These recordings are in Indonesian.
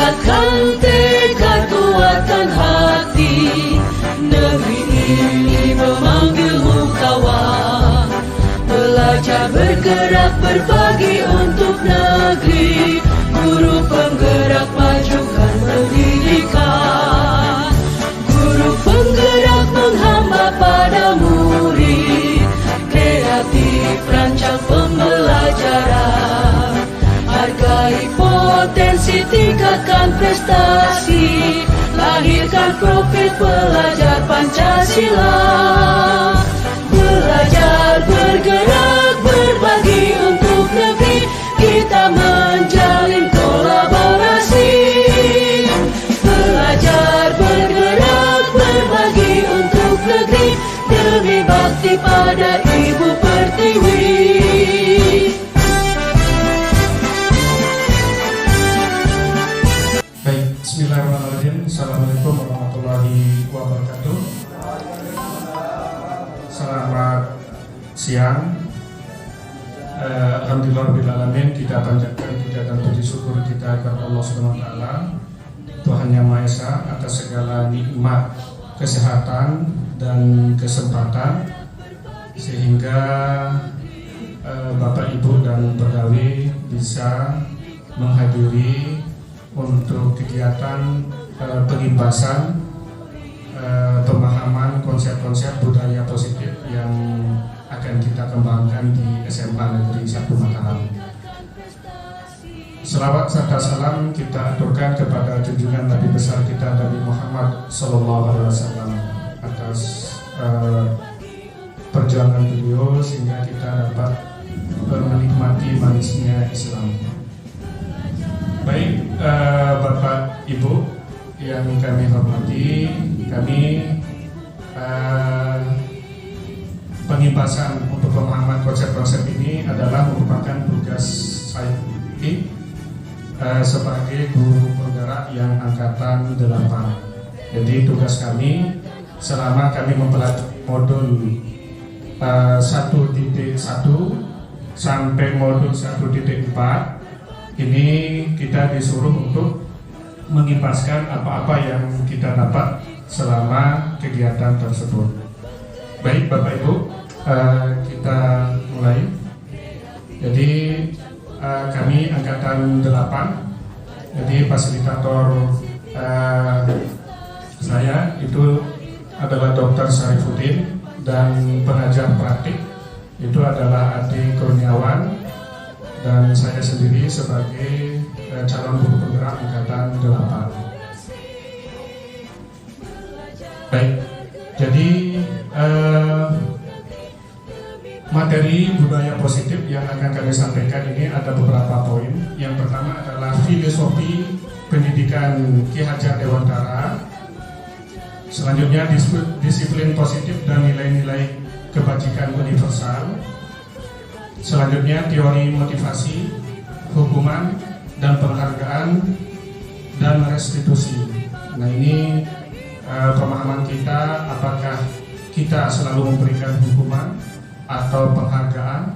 Kuatkan tekad, kuatkan hati, negeri ini memanggilmu kawan. Belajar bergerak berbagi untuk negeri, guru penggerak majukan pendidikan. Guru penggerak menghamba pada murid, kreatif rancang pembelajaran. Hargai potensi, tingkatkan prestasi, lahirkan profil pelajar Pancasila. Belajar bergerak berbagi untuk negeri, kita menjalin kolaborasi. Belajar bergerak berbagi untuk negeri, demi bakti pada Ibu Pertiwi. Baik, bismillahirrahmanirrahim. Assalamualaikum warahmatullahi wabarakatuh. Selamat siang. Alhamdulillahirrahmanirrahim. Kita panjatkan puja dan puji syukur kita kepada Allah SWT, Tuhan Yang Maha Esa, atas segala nikmat kesehatan dan kesempatan sehingga Bapak Ibu dan pegawai bisa menghadiri untuk kegiatan pengibasan pemahaman konsep-konsep budaya positif yang akan kita kembangkan di SMA Negeri 1 Mataram. Selawat serta salam kita aturkan kepada junjungan Nabi besar kita Nabi Muhammad SAW atas perjuangan beliau sehingga kita dapat menikmati manisnya Islam. Baik, Bapak Ibu yang kami hormati, kami pengibasan untuk pemahaman konsep-konsep ini adalah merupakan tugas saya sebagai guru penggerak yang angkatan 8. Jadi tugas kami selama kami mempelajari modul 1.1 sampai modul 1.4 ini kita disuruh untuk mengibaskan apa-apa yang kita dapat selama kegiatan tersebut. Baik Bapak Ibu, kita mulai. Jadi kami angkatan 8, jadi fasilitator saya itu adalah Dr. Syarifuddin dan pengajar praktik itu adalah Adi Kurniawan dan saya sendiri sebagai calon guru penggerak angkatan 8. Baik, jadi materi budaya positif yang akan kami sampaikan ini ada beberapa poin. Yang pertama adalah filosofi pendidikan Ki Hajar Dewantara. Selanjutnya disiplin positif dan nilai-nilai kebajikan universal. Selanjutnya teori motivasi, hukuman dan penghargaan dan restitusi. Nah ini pemahaman kita, apakah kita selalu memberikan hukuman atau penghargaan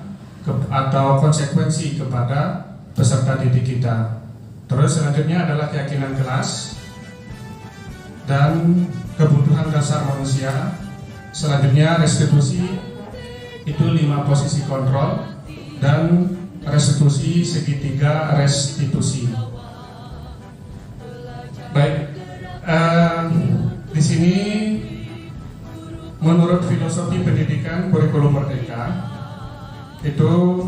atau konsekuensi kepada peserta didik kita. Terus selanjutnya adalah keyakinan kelas dan kebutuhan dasar manusia. Selanjutnya restitusi itu 5 posisi kontrol dan restitusi segitiga restitusi. Baik, di sini menurut filosofi pendidikan kurikulum merdeka itu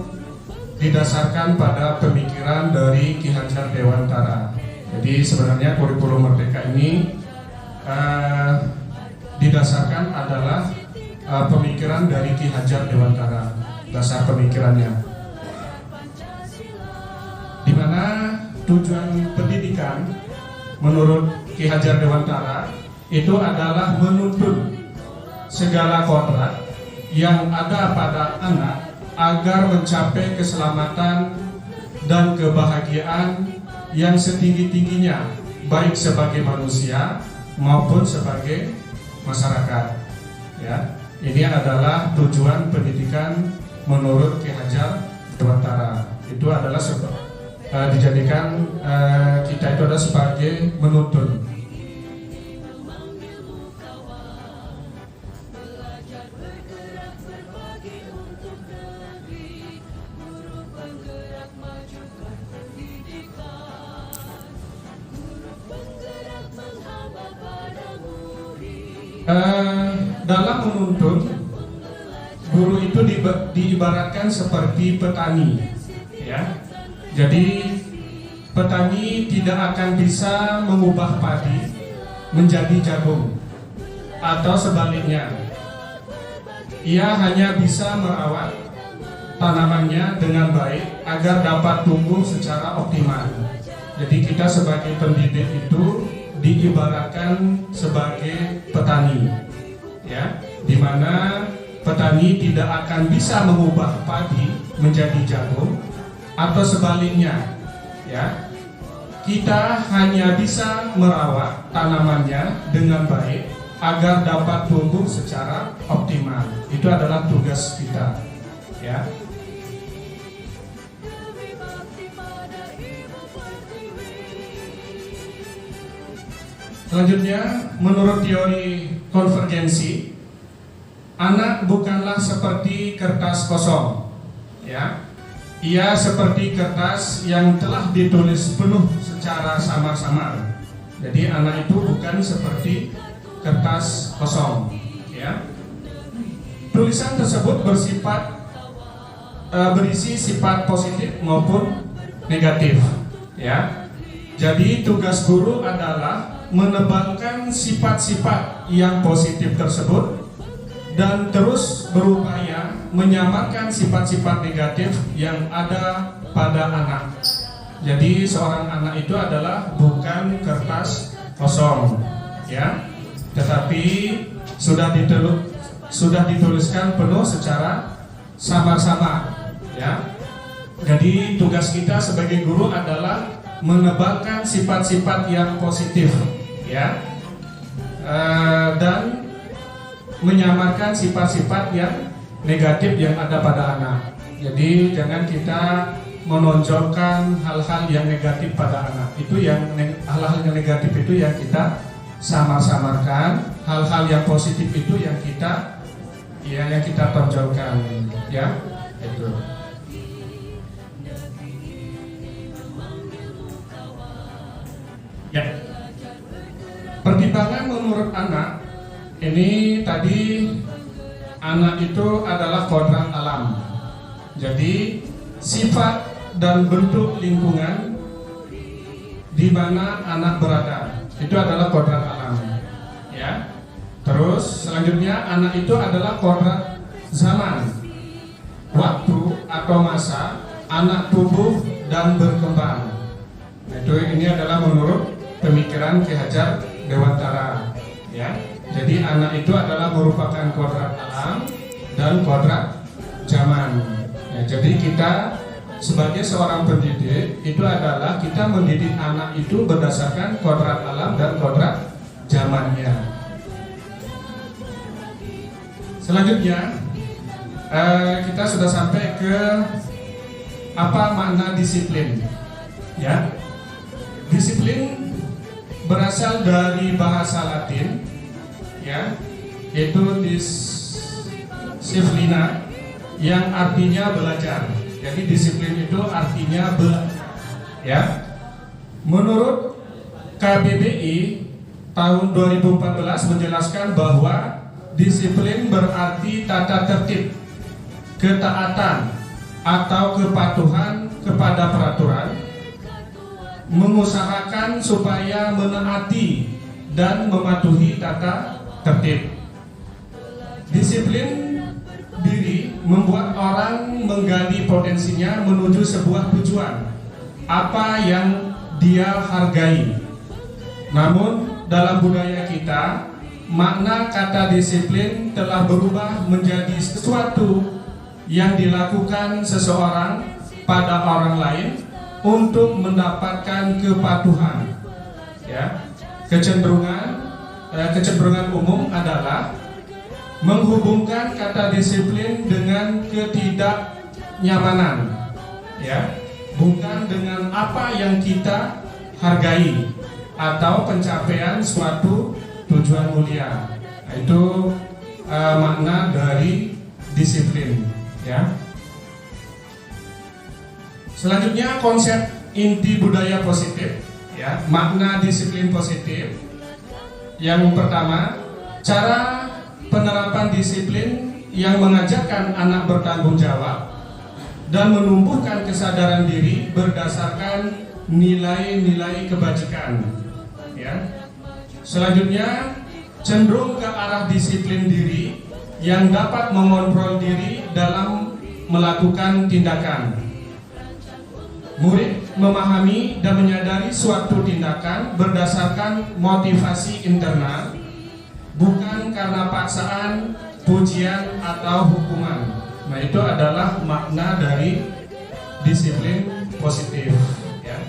didasarkan pada pemikiran dari Ki Hajar Dewantara. Jadi sebenarnya kurikulum merdeka ini didasarkan adalah pemikiran dari Ki Hajar Dewantara, dasar pemikirannya, di mana tujuan pendidikan menurut Ki Hajar Dewantara itu adalah menuntun segala kodrat yang ada pada anak agar mencapai keselamatan dan kebahagiaan yang setinggi-tingginya, baik sebagai manusia maupun sebagai masyarakat. Ya, ini adalah tujuan pendidikan menurut Ki Hajar Dewantara. Itu adalah dijadikan kita itu adalah sebagai menuntun. Dalam menuntun, guru itu diibaratkan seperti petani, ya. Jadi petani tidak akan bisa mengubah padi menjadi jagung atau sebaliknya. Ia hanya bisa merawat tanamannya dengan baik agar dapat tumbuh secara optimal. Jadi kita sebagai pendidik itu diibaratkan sebagai petani, ya, di mana petani tidak akan bisa mengubah padi menjadi jagung atau sebaliknya, ya. Kita hanya bisa merawat tanamannya dengan baik agar dapat tumbuh secara optimal. Itu adalah tugas kita, ya. Selanjutnya, menurut teori konvergensi, anak bukanlah seperti kertas kosong, ya. Ia seperti kertas yang telah ditulis penuh secara samar-samar. Jadi anak itu bukan seperti kertas kosong, ya. Tulisan tersebut berisi sifat positif maupun negatif, ya. Jadi tugas guru adalah menebalkan sifat-sifat yang positif tersebut dan terus berupaya menyamarkan sifat-sifat negatif yang ada pada anak. Jadi seorang anak itu adalah bukan kertas kosong, ya, tetapi sudah dituliskan penuh secara samar-samar, ya. Jadi tugas kita sebagai guru adalah menebalkan sifat-sifat yang positif, ya, dan menyamarkan sifat-sifat yang negatif yang ada pada anak. Jadi jangan kita menonjolkan hal-hal yang negatif pada anak. Itu yang hal-hal yang negatif itu yang kita samar-samarkan, hal-hal yang positif itu yang kita tonjolkan, ya. Itu. Ya. Pertimbangan menurut anak ini tadi, anak itu adalah kodrat alam. Jadi sifat dan bentuk lingkungan di mana anak berada itu adalah kodrat alam, ya. Terus selanjutnya anak itu adalah kodrat zaman, waktu atau masa anak tumbuh dan berkembang. Itu ini adalah menurut pemikiran Ki Hajar Dewantara, ya. Jadi anak itu adalah merupakan kodrat alam dan kodrat zaman, ya. Jadi kita sebagai seorang pendidik itu adalah kita mendidik anak itu berdasarkan kodrat alam dan kodrat zamannya. Selanjutnya kita sudah sampai ke apa makna disiplin, ya. Disiplin berasal dari bahasa Latin, ya, yaitu disciplina yang artinya belajar. Jadi disiplin itu artinya belajar, ya. Menurut KBBI tahun 2014 menjelaskan bahwa disiplin berarti tata tertib, ketaatan atau kepatuhan kepada peraturan, mengusahakan supaya menaati dan mematuhi tata tertib. Disiplin diri membuat orang menggali potensinya menuju sebuah tujuan apa yang dia hargai. Namun dalam budaya kita, makna kata disiplin telah berubah menjadi sesuatu yang dilakukan seseorang pada orang lain untuk mendapatkan kepatuhan, ya. Kecenderungan umum adalah menghubungkan kata disiplin dengan ketidaknyamanan, ya. bukan dengan apa yang kita hargai atau pencapaian suatu tujuan mulia. Nah, itu makna dari disiplin, ya. Selanjutnya konsep inti budaya positif, ya, makna disiplin positif. Yang pertama, cara penerapan disiplin yang mengajarkan anak bertanggung jawab dan menumbuhkan kesadaran diri berdasarkan nilai-nilai kebajikan, ya. Selanjutnya, cenderung ke arah disiplin diri yang dapat mengontrol diri dalam melakukan tindakan. Murid memahami dan menyadari suatu tindakan berdasarkan motivasi internal, bukan karena paksaan, pujian, atau hukuman. Nah, itu adalah makna dari disiplin positif, ya.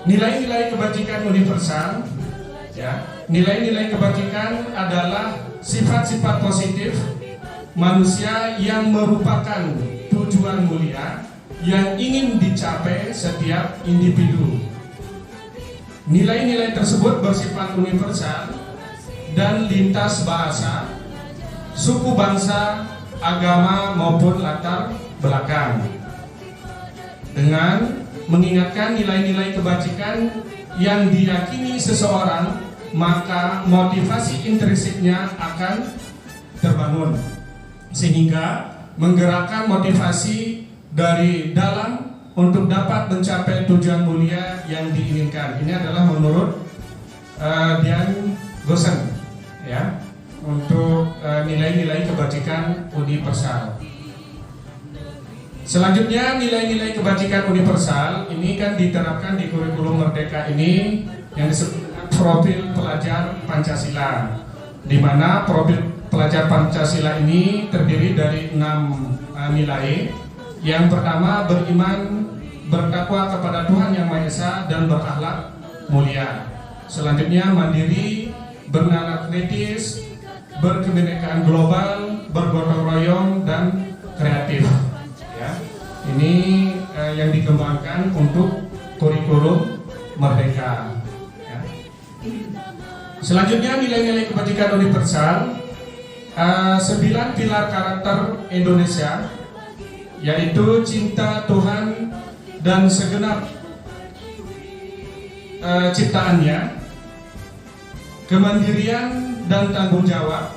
Nilai-nilai kebajikan universal, ya. Nilai-nilai kebajikan adalah sifat-sifat positif manusia yang merupakan tujuan mulia yang ingin dicapai setiap individu. Nilai-nilai tersebut bersifat universal dan lintas bahasa, suku bangsa, agama maupun latar belakang. Dengan mengingatkan nilai-nilai kebajikan yang diyakini seseorang, maka motivasi intrinsiknya akan terbangun, sehingga menggerakkan motivasi dari dalam untuk dapat mencapai tujuan mulia yang diinginkan. Ini adalah menurut Dian Gosen, ya, untuk nilai-nilai kebajikan universal. Selanjutnya, nilai-nilai kebajikan universal ini kan diterapkan di kurikulum Merdeka ini yang disebut profil pelajar Pancasila, di mana profil pelajar Pancasila ini terdiri dari 6 nilai. Yang pertama, beriman, bertakwa kepada Tuhan Yang Maha Esa dan berakhlak mulia. Selanjutnya, mandiri, bernalar kritis, berkebinekaan global, bergotong royong, dan kreatif, ya. Ini yang dikembangkan untuk kurikulum Merdeka, ya. Selanjutnya, nilai-nilai kebajikan universal, 9 pilar karakter Indonesia, yaitu cinta Tuhan dan segenap ciptaannya, kemandirian dan tanggung jawab,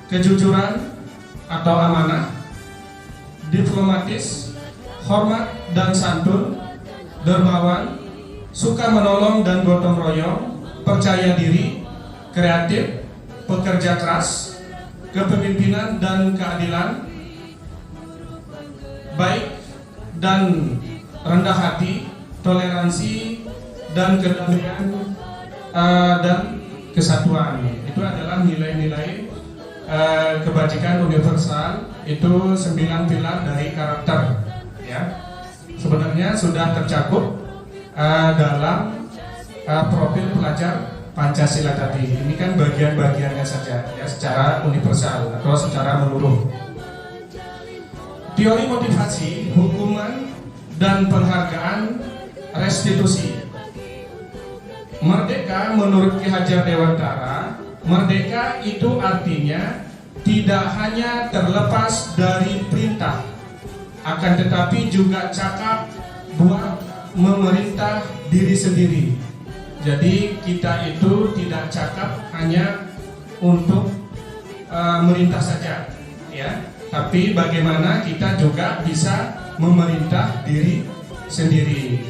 kejujuran atau amanah, diplomatis, hormat dan santun, dermawan, suka menolong dan gotong royong, percaya diri, kreatif, pekerja keras, kepemimpinan dan keadilan, baik dan rendah hati, toleransi dan kedamaian dan kesatuan. Itu adalah nilai-nilai kebajikan universal. Itu 9 pilar dari karakter, ya. Sebenarnya sudah tercakup dalam profil pelajar Pancasila tadi. Ini kan bagian-bagiannya saja, ya, secara universal atau secara menyeluruh. Teori motivasi, hukuman, dan penghargaan restitusi. Merdeka menurut Ki Hajar Dewantara, merdeka itu artinya tidak hanya terlepas dari perintah, akan tetapi juga cakap buat memerintah diri sendiri. Jadi kita itu tidak cakap hanya untuk merintah saja, ya, tapi bagaimana kita juga bisa memerintah diri sendiri.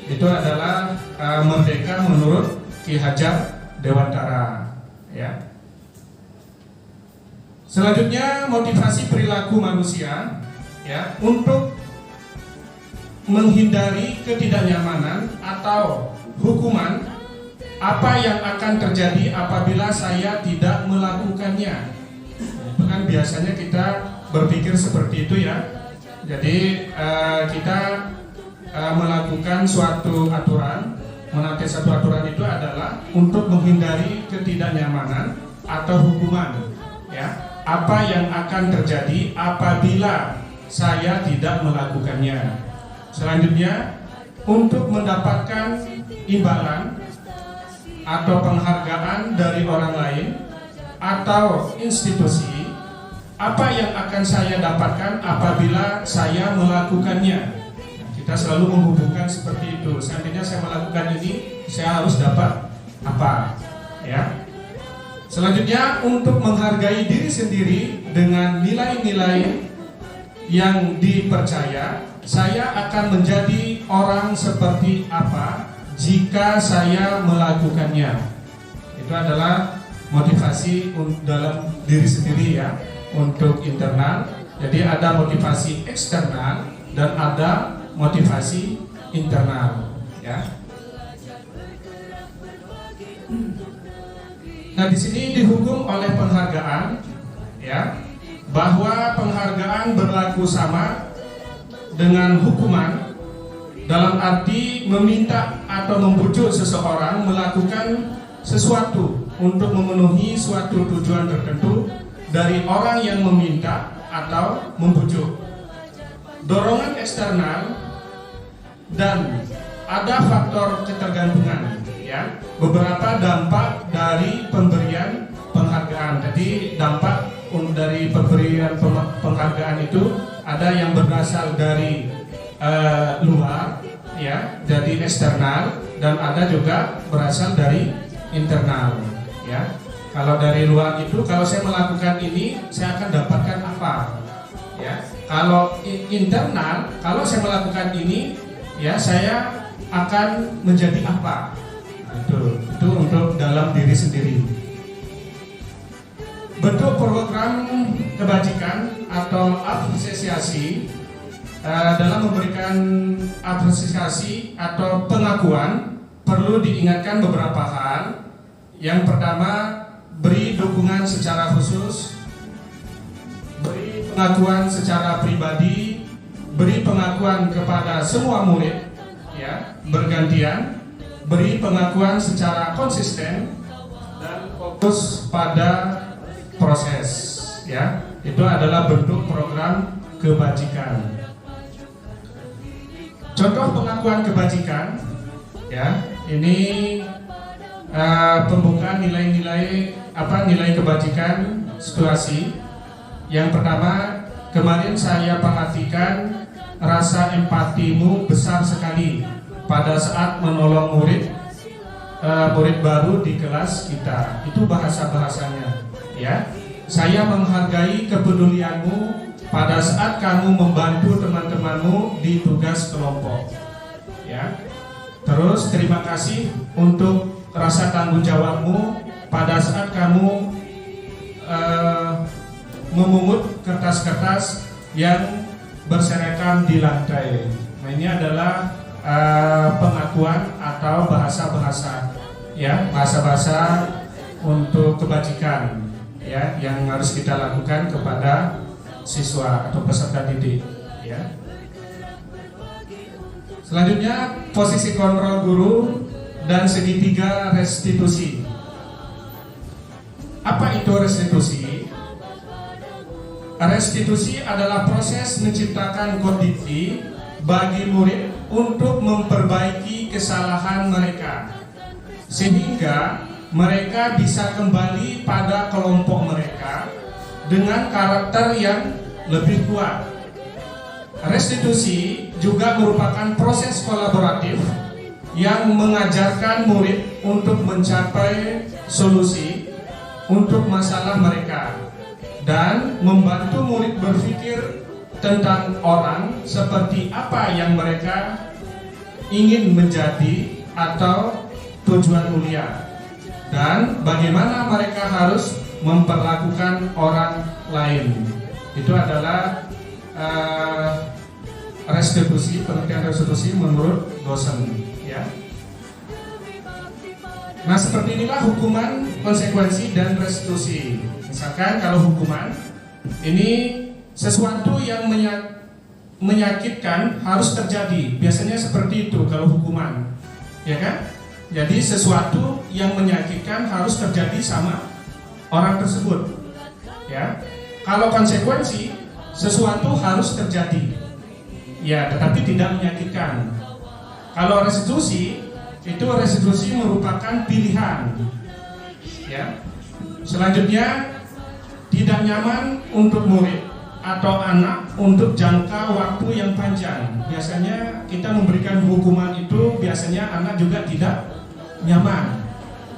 Itu adalah merdeka menurut Ki Hajar Dewantara, ya. Selanjutnya, motivasi perilaku manusia, ya, untuk menghindari ketidaknyamanan atau hukuman. Apa yang akan terjadi apabila saya tidak melakukannya? Itu kan biasanya kita berpikir seperti itu, ya. Jadi kita melakukan suatu aturan, menaati suatu aturan itu adalah untuk menghindari ketidaknyamanan atau hukuman, ya. Apa yang akan terjadi apabila saya tidak melakukannya. Selanjutnya, untuk mendapatkan imbalan atau penghargaan dari orang lain atau institusi, apa yang akan saya dapatkan apabila saya melakukannya? Kita selalu menghubungkan seperti itu. Seandainya saya melakukan ini, saya harus dapat apa? Ya. Selanjutnya, untuk menghargai diri sendiri dengan nilai-nilai yang dipercaya, saya akan menjadi orang seperti apa jika saya melakukannya. Itu adalah motivasi dalam diri sendiri ya, untuk internal. Jadi ada motivasi eksternal dan ada motivasi internal ya. Nah, di sini dihukum oleh penghargaan ya, bahwa penghargaan berlaku sama dengan hukuman dalam arti meminta atau membujuk seseorang melakukan sesuatu untuk memenuhi suatu tujuan tertentu dari orang yang meminta atau membujuk. Dorongan eksternal dan ada faktor ketergantungan ya. Beberapa dampak dari pemberian penghargaan. Jadi dampak dari pemberian penghargaan itu ada yang berasal dari luar ya, jadi eksternal, dan ada juga berasal dari internal ya. Kalau dari luar itu, kalau saya melakukan ini, saya akan dapatkan apa ya. Kalau internal, kalau saya melakukan ini ya, saya akan menjadi apa. Itu untuk dalam diri sendiri. Bentuk program kebajikan atau apresiasi dalam memberikan apresiasi atau pengakuan perlu diingatkan beberapa hal. Yang pertama, beri dukungan secara khusus, beri pengakuan secara pribadi, beri pengakuan kepada semua murid ya, bergantian, beri pengakuan secara konsisten dan fokus pada proses ya. Itu adalah bentuk program kebajikan. Contoh pengakuan kebajikan ya, ini pembukaan nilai-nilai nilai kebajikan situasi. Yang pertama, kemarin saya perhatikan rasa empatimu besar sekali pada saat menolong murid baru di kelas kita. Itu bahasanya ya. Saya menghargai kepedulianmu pada saat kamu membantu teman-temanmu di tugas kelompok ya. Terus terima kasih untuk rasa tanggung jawabmu pada saat kamu memungut kertas-kertas yang berserakan di lantai. Nah, ini adalah pengakuan atau bahasa-bahasa ya, bahasa-bahasa untuk kebajikan ya, yang harus kita lakukan kepada siswa atau peserta didik ya. Selanjutnya, posisi kontrol guru dan segitiga restitusi. Apa itu restitusi? Restitusi adalah proses menciptakan kondisi bagi murid untuk memperbaiki kesalahan mereka sehingga mereka bisa kembali pada kelompok mereka dengan karakter yang lebih kuat. Restitusi juga merupakan proses kolaboratif yang mengajarkan murid untuk mencapai solusi untuk masalah mereka dan membantu murid berpikir tentang orang seperti apa yang mereka ingin menjadi atau tujuan mulia, dan bagaimana mereka harus memperlakukan orang lain. Itu adalah restitusi, pengertian restitusi menurut dosen ya. Nah, seperti inilah hukuman, konsekuensi, dan restitusi. Misalkan kalau hukuman ini sesuatu yang menyakitkan harus terjadi, biasanya seperti itu kalau hukuman ya kan. Jadi sesuatu yang menyakitkan harus terjadi sama orang tersebut ya. Kalau konsekuensi sesuatu harus terjadi, ya, tetapi tidak menyakitkan. Kalau restitusi, itu restitusi merupakan pilihan, ya. Selanjutnya, tidak nyaman untuk murid atau anak untuk jangka waktu yang panjang. Biasanya kita memberikan hukuman itu, biasanya anak juga tidak nyaman,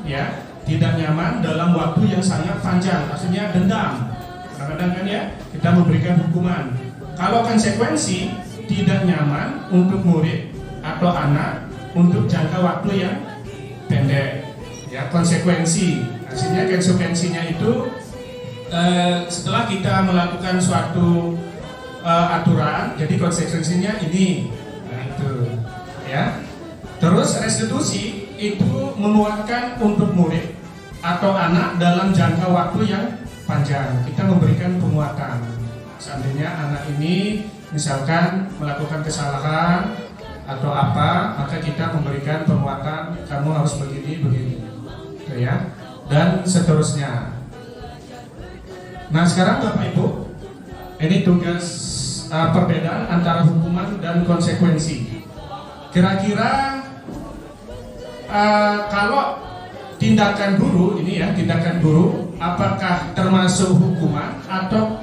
ya, tidak nyaman dalam waktu yang sangat panjang, maksudnya dendam. Kadang-kadang kan ya, kita memberikan hukuman. Kalau konsekuensi, tidak nyaman untuk murid atau anak untuk jangka waktu yang pendek, ya, konsekuensi. Artinya konsekuensinya itu setelah kita melakukan suatu aturan, jadi konsekuensinya ini, nah itu, ya. Terus restitusi itu menguatkan untuk murid atau anak dalam jangka waktu yang panjang. Kita memberikan penguatan. Seandainya anak ini misalkan melakukan kesalahan atau apa, maka kita memberikan penguatan, kamu harus begini, ya, dan seterusnya. Nah, sekarang Bapak Ibu, ini tugas perbedaan antara hukuman dan konsekuensi. Kira-kira kalau tindakan guru ini ya, tindakan guru apakah termasuk hukuman atau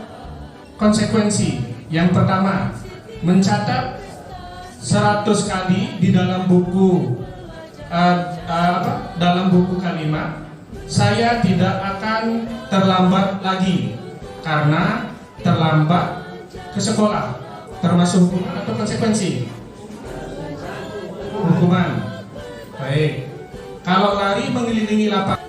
konsekuensi? Yang pertama, mencatat 100 kali di dalam buku dalam buku kalimat, saya tidak akan terlambat lagi karena terlambat ke sekolah, termasuk hukuman atau konsekuensi? Hukuman. Baik. Kalau lari mengelilingi lapangan